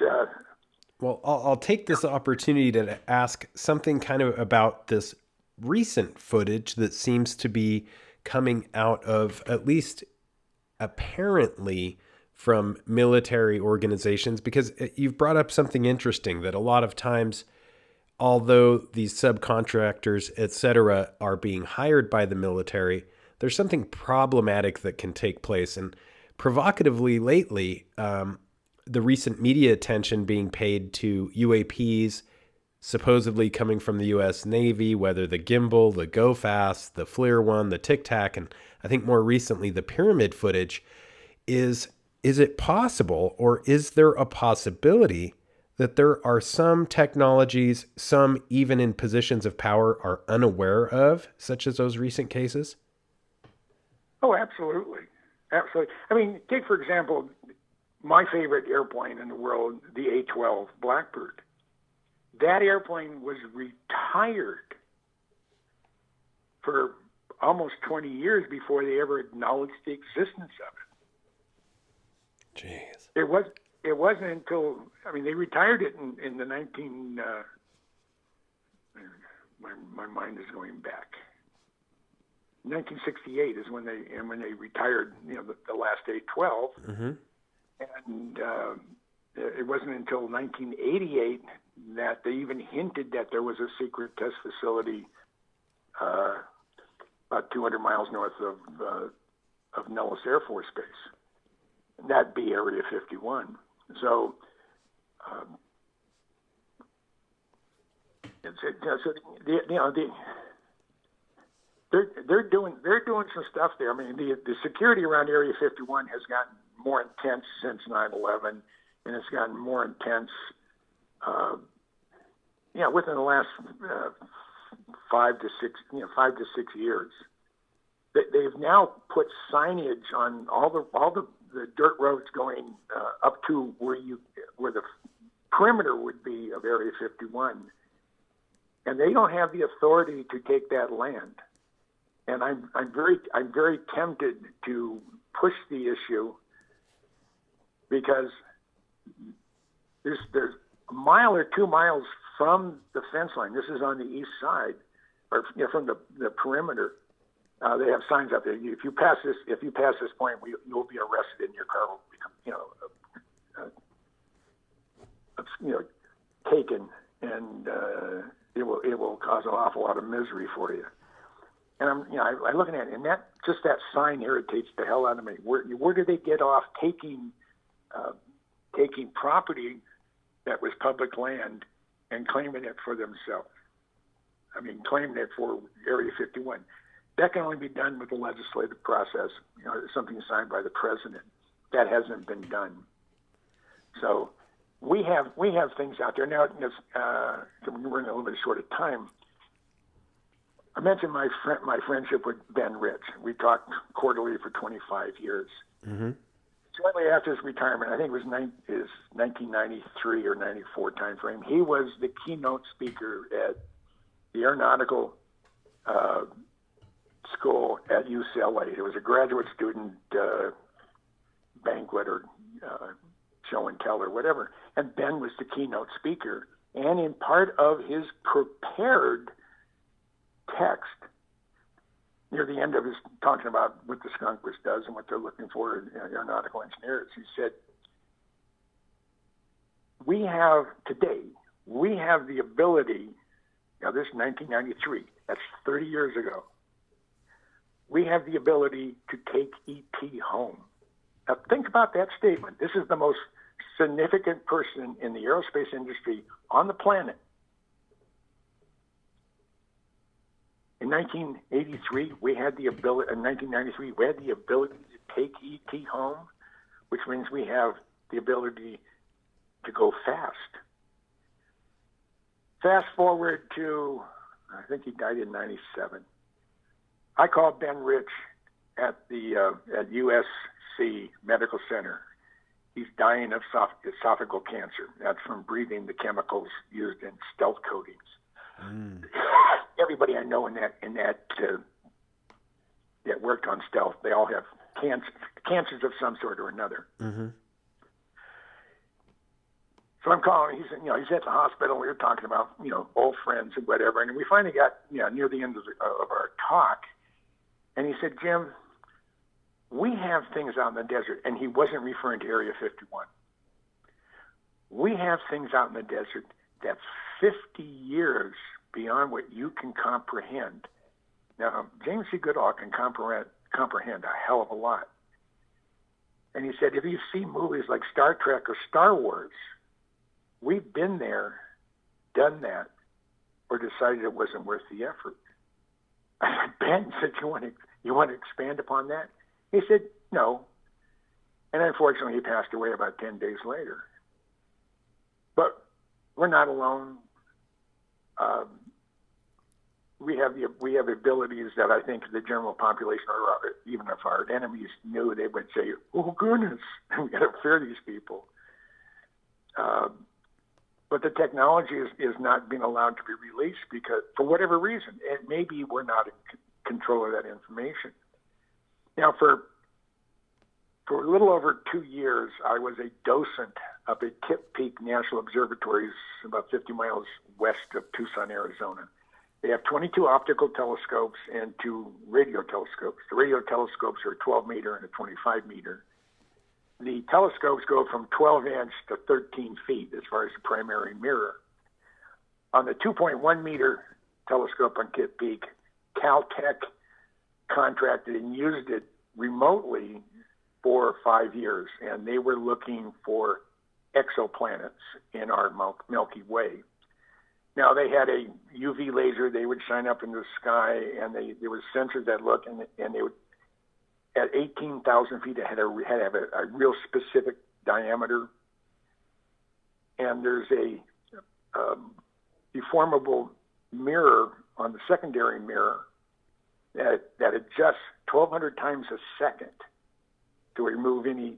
well, I'll take this opportunity to ask something kind of about this recent footage that seems to be coming out of, at least apparently, from military organizations, because you've brought up something interesting, that a lot of times, although these subcontractors, etc., are being hired by the military, there's something problematic that can take place. And provocatively lately, the recent media attention being paid to UAPs supposedly coming from the U.S. Navy, whether the gimbal, the Go Fast, the FLIR one, the Tic Tac, and I think more recently the pyramid footage, is it possible, or is there a possibility that there are some technologies, some even in positions of power, are unaware of, such as those recent cases? Oh, absolutely. Absolutely. I mean, take, for example, my favorite airplane in the world, the A-12 Blackbird. That airplane was retired for almost 20 years before they ever acknowledged the existence of it. Jeez. It wasn't until, they retired it in the my mind is going back. 1968 is when they retired, the last A-12. Mm-hmm. And it wasn't until 1988 that they even hinted that there was a secret test facility about 200 miles north of Nellis Air Force Base. That'd be Area 51. So, they're doing some stuff there. The security around Area 51 has gotten more intense since 9/11, and it's gotten more intense, within the last 5 to 6 years. They've now put signage on all the dirt roads going up to where the perimeter would be of Area 51, and they don't have the authority to take that land. And I'm very tempted to push the issue, because there's a mile or 2 miles from the fence line. This is on the east side, or from the perimeter. They have signs up there. If you pass this point, you'll be arrested, and your car will become, taken, and it will cause an awful lot of misery for you. And I'm looking at it, and that sign irritates the hell out of me. Where do they get off taking property that was public land and claiming it for themselves? Claiming it for Area 51. That can only be done with the legislative process, something signed by the president. That hasn't been done. So we have things out there now. We're in a little bit short of time. I mentioned my friendship with Ben Rich. We talked quarterly for 25 years. Mm-hmm. Shortly after his retirement, I think it was his 1993 or 94 time frame, he was the keynote speaker at the Aeronautical School at UCLA. It was a graduate student banquet or show and tell or whatever, and Ben was the keynote speaker. And in part of his prepared text, near the end of his talking about what the Skunkworks does and what they're looking for in aeronautical engineers, he said, we have the ability, this is 1993, that's 30 years ago, we have the ability to take ET home. Now think about that statement. This is the most significant person in the aerospace industry on the planet. In 1993, we had the ability. In 1993, we had the ability to take ET home, which means we have the ability to go fast. Fast forward to, I think he died in '97. I called Ben Rich at the at USC Medical Center. He's dying of esophageal cancer. That's from breathing the chemicals used in stealth coatings. Mm. Everybody I know that worked on stealth, they all have cancers of some sort or another. Mm-hmm. So I'm calling. He's at the hospital. We were talking about old friends and whatever, and we finally got near the end of our talk, and he said, Jim, we have things out in the desert, and he wasn't referring to Area 51. We have things out in the desert that's 50 years beyond what you can comprehend. Now, James C. Goodall can comprehend a hell of a lot. And he said, if you see movies like Star Trek or Star Wars, we've been there, done that, or decided it wasn't worth the effort. Ben said, you want to expand upon that? He said, no. And unfortunately, he passed away about 10 days later. But we're not alone. we have abilities that I think the general population, or even if our enemies knew, they would say, "Oh goodness, we got to fear these people." But the technology is not being allowed to be released because, for whatever reason, and maybe we're not in control of that information. Now, for a little over 2 years, I was a docent up at Kip Peak National Observatory, about 50 miles west of Tucson, Arizona. They have 22 optical telescopes and 2 radio telescopes. The radio telescopes are a 12-meter and a 25-meter. The telescopes go from 12-inch to 13 feet as far as the primary mirror. On the 2.1-meter telescope on Kip Peak, Caltech contracted and used it remotely for 5 years, and they were looking for exoplanets in our Milky Way. Now, they had a UV laser they would shine up in the sky, and there was sensors that looked, and they would, at 18,000 feet, it had to have a real specific diameter. And there's a deformable mirror on the secondary mirror that adjusts 1,200 times a second to remove any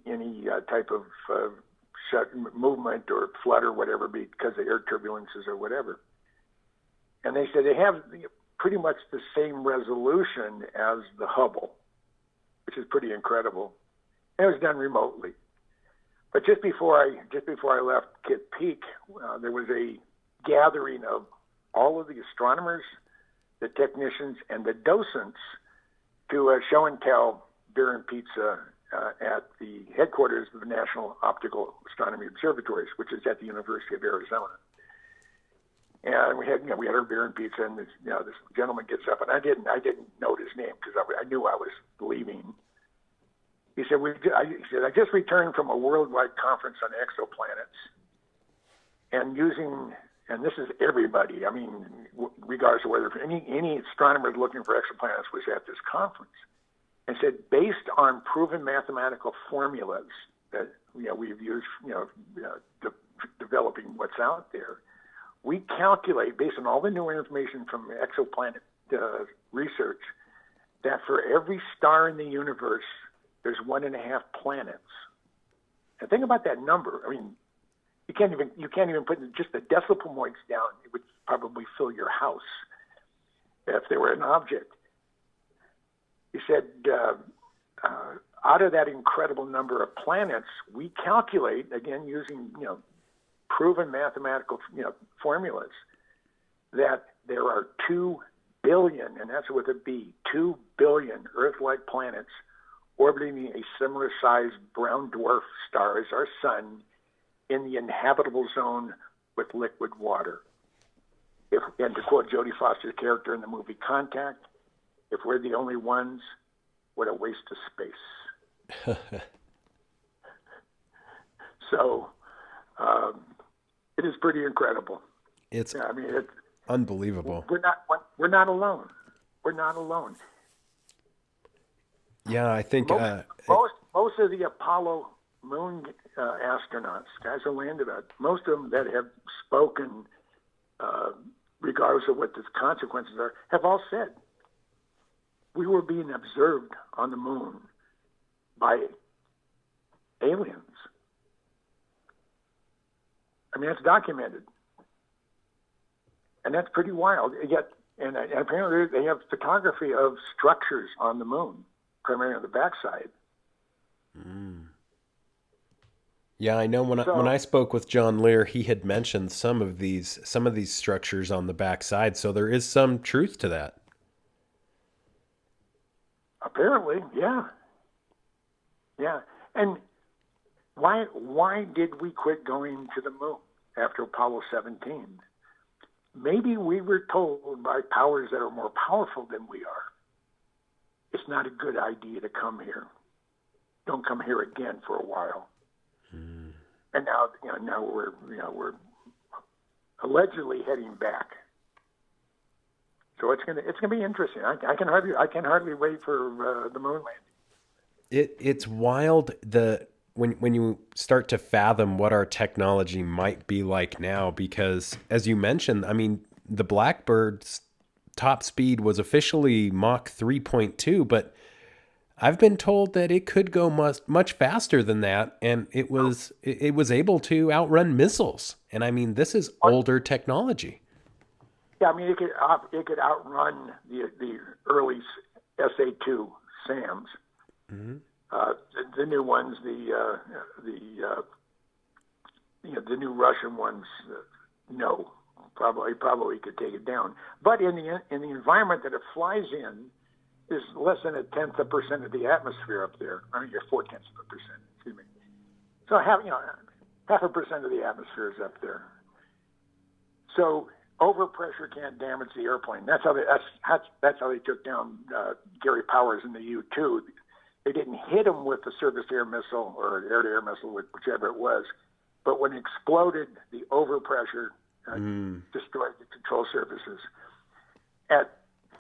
type of movement or flood or whatever because of air turbulences or whatever. And they said they have pretty much the same resolution as the Hubble, which is pretty incredible. And it was done remotely. But just before I left Kip Peak, there was a gathering of all of the astronomers, the technicians, and the docents to show and tell beer and pizza at the headquarters of the National Optical Astronomy Observatories, which is at the University of Arizona. And we had our beer and pizza, and this gentleman gets up, and I didn't note his name because I knew I was leaving. He said, I just returned from a worldwide conference on exoplanets, and this is everybody. I mean, regardless of whether any astronomer looking for exoplanets was at this conference, and said, based on proven mathematical formulas that we've used, developing what's out there, we calculate, based on all the new information from exoplanet research, that for every star in the universe, there's 1.5 planets. And think about that number. I mean, you can't even put just the decimal points down. It would probably fill your house if there were an object. He said, out of that incredible number of planets, we calculate, again, using, proven mathematical, formulas, that there are 2 billion, and that's with a B, 2 billion Earth-like planets orbiting a similar sized brown dwarf star as our sun in the inhabitable zone with liquid water. And to quote Jodie Foster's character in the movie Contact, if we're the only ones, what a waste of space. So it is pretty incredible. It's unbelievable. We're not alone. We're not alone. Yeah, I think most of the Apollo moon astronauts, guys who landed on, most of them that have spoken, regardless of what the consequences are, have all said we were being observed on the moon by aliens. I mean, it's documented. And that's pretty wild. And apparently they have photography of structures on the moon, primarily on the backside. Mm. Yeah, I know when I spoke with John Lear, he had mentioned some of these structures on the backside, so there is some truth to that. Apparently, yeah. Yeah. And why did we quit going to the moon after Apollo 17? Maybe we were told by powers that are more powerful than we are, it's not a good idea to come here. Don't come here again for a while. Hmm. And now we're allegedly heading back. So it's gonna be interesting. I can hardly wait for the moon landing. It's wild when you start to fathom what our technology might be like now, because as you mentioned, I mean, the Blackbird's top speed was officially Mach 3.2, but I've been told that it could go much faster than that, and it was able to outrun missiles. And I mean, this is older technology. Yeah, I mean, it could outrun the early SA-2 SAMs. Mm-hmm. The new ones, the new Russian ones, no, probably could take it down. But in the environment that it flies in, is less than 0.1% of the atmosphere up there. I mean, you're 0.4%. Excuse me. So 0.5% of the atmosphere is up there. So overpressure can't damage the airplane. That's how they took down Gary Powers in the U-2. They didn't hit him with the surface-to-air missile or air-to-air missile, whichever it was. But when it exploded, the overpressure destroyed the control surfaces. At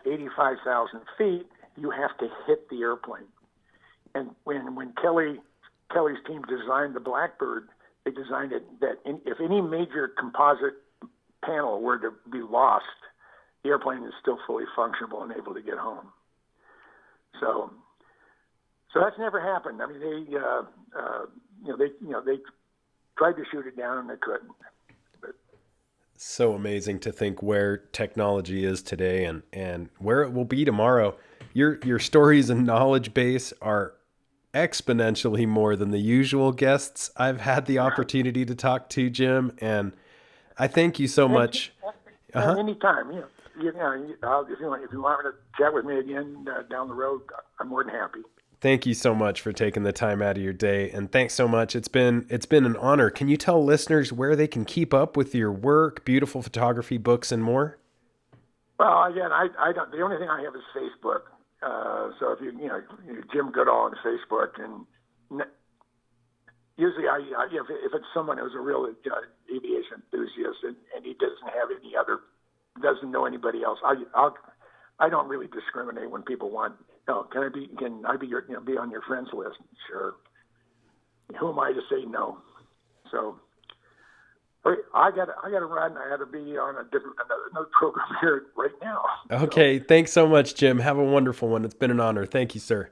85,000 feet, you have to hit the airplane. And when Kelly's team designed the Blackbird, they designed it that if any major composite panel were to be lost, the airplane is still fully functional and able to get home. So that's never happened. I mean, they tried to shoot it down and they couldn't. So amazing to think where technology is today and where it will be tomorrow. Your stories and knowledge base are exponentially more than the usual guests I've had the opportunity to talk to, Jim, and I thank you so much. Anytime, if you want to chat with me again down the road, I'm more than happy. Thank you so much for taking the time out of your day, and thanks so much. It's been an honor. Can you tell listeners where they can keep up with your work, beautiful photography, books, and more? Well, again, I don't. The only thing I have is Facebook. So if you Jim Goodall on Facebook, and usually if it's someone who's a real aviation enthusiast and he doesn't know anybody else, I don't really discriminate when people want. No, can I be your be on your friends list? Sure. Who am I to say no? So I got to run. I got to be on another program here right now. Okay, thanks so much, Jim. Have a wonderful one. It's been an honor. Thank you, sir.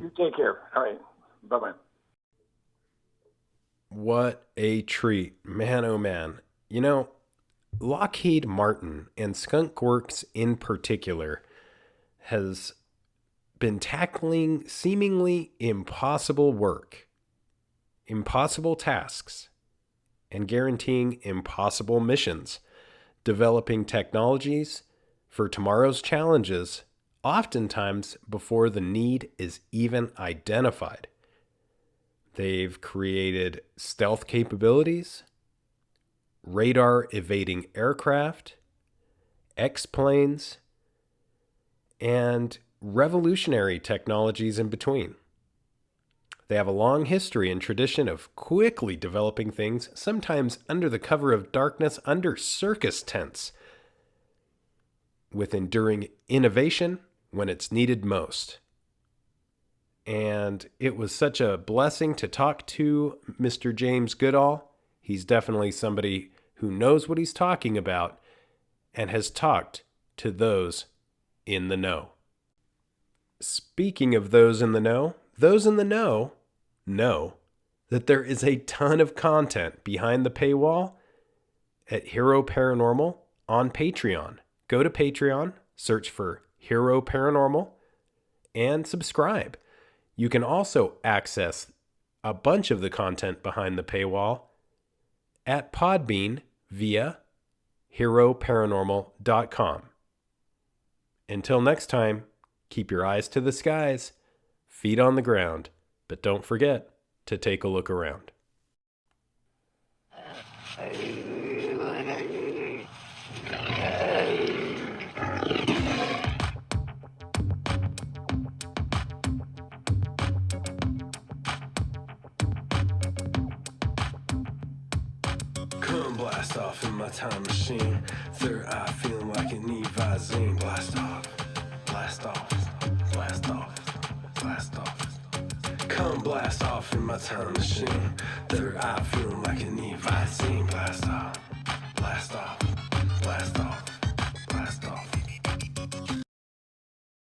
You take care. All right. Bye-bye. What a treat. Man, oh man. Lockheed Martin and Skunkworks in particular has been tackling seemingly impossible work, impossible tasks, and guaranteeing impossible missions, developing technologies for tomorrow's challenges, oftentimes before the need is even identified. They've created stealth capabilities, radar evading aircraft, X-planes, and revolutionary technologies in between. They have a long history and tradition of quickly developing things, sometimes under the cover of darkness, under circus tents, with enduring innovation when it's needed most. And it was such a blessing to talk to Mr. James Goodall. He's definitely somebody who knows what he's talking about and has talked to those in the know. Speaking of those in the know that there is a ton of content behind the paywall at Hero Paranormal on Patreon. Go to Patreon, search for Hero Paranormal, and subscribe. You can also access a bunch of the content behind the paywall at Podbean via heroparanormal.com. Until next time, keep your eyes to the skies, feet on the ground, but don't forget to take a look around. Come blast off in my time machine. Third eye feeling like an Visine. Blast off, blast off, blast off, blast off. Come blast off in my time machine. Third eye feeling like an Visine. Blast off, blast off, blast off.